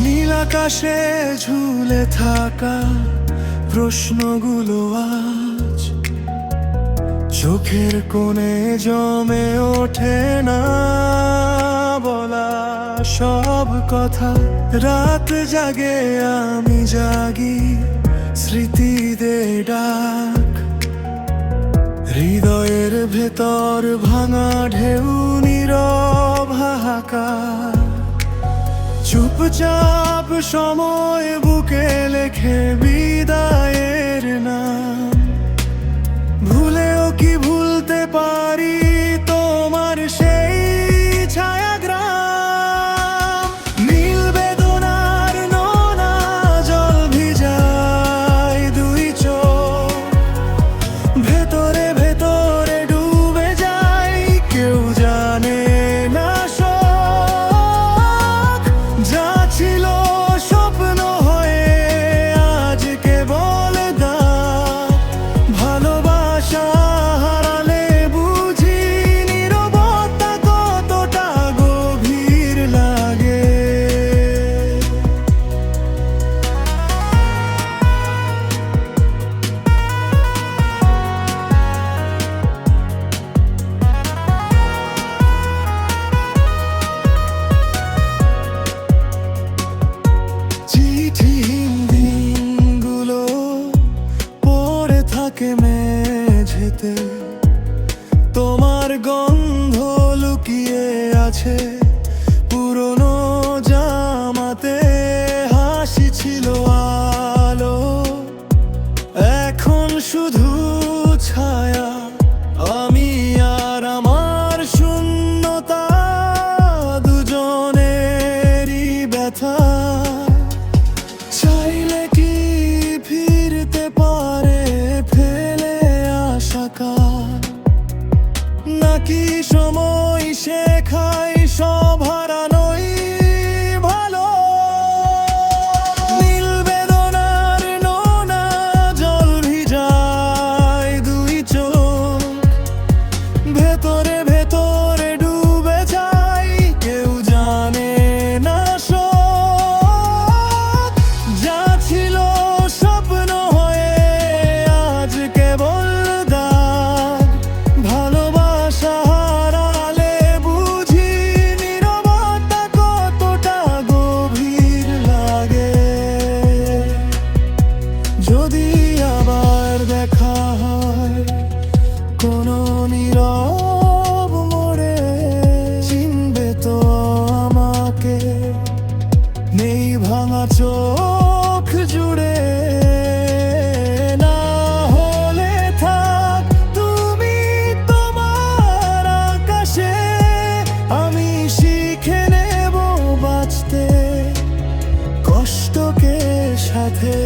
নীল আকাশে ঝুলে থাকা প্রশ্নগুলো আজ চোখের কোণে জমে ওঠে না বলা সব কথা। রাত জাগে আমি জাগি স্মৃতিদের ডাক, হৃদয়ের ভেতর ভাঙা ঢেউ নীরব হাহাকার। চুপচাপ সময় বুকে লেখে বিদায়ের নাম, ভুলেও কি ভুলতে পারি তোমার সেই ছায়াগ্রাম। নীল বেদনার নোনা জল ভিজায় দুই চোখ, ভেতরে ভেতরে ডুবে যায় কেউ জানে না শোক। যা ছিল স্বপ্ন হয়ে আজ কেবল দাগ, ভালোবাসা হারালে বুঝি নীরবতা কতটা গভীর লাগে। চিঠিহীন দিনগুলো পড়ে থাকে মেঝেতে, তোমার গন্ধ লুকিয়ে আছে পুরনো জামাতে। হাসি ছিল আলো, এখন শুধু ছায়া। আমি আর আমার শূন্যতা, দুজনেরই ব্যথা। চাইলে কি ফিরতে পারে ফেলে আসা কাল, নাকি সময় শেখায় সব হারানোই ভালো। নীল বেদনার নোনা জল ভিজায় দুই চোখ, ভেতরে ভেতরে ডুবে যায় কেউ জানে না শোক। যা ছিল স্বপ্ন হয়ে আজ কেবল দাগ, ভালোবাসা হারালে বুঝি নীরবতা কতটা গভীর লাগে। যদি আবার দেখা হয় কোনো নীরব মোড়ে, চিনবে তো আমাকে নেই ভাঙা চোখ জুড়ে। না হলে থাক তুমি তোমার আকাশে, আমি শিখে নেব বাঁচতে কষ্টকে সাথে।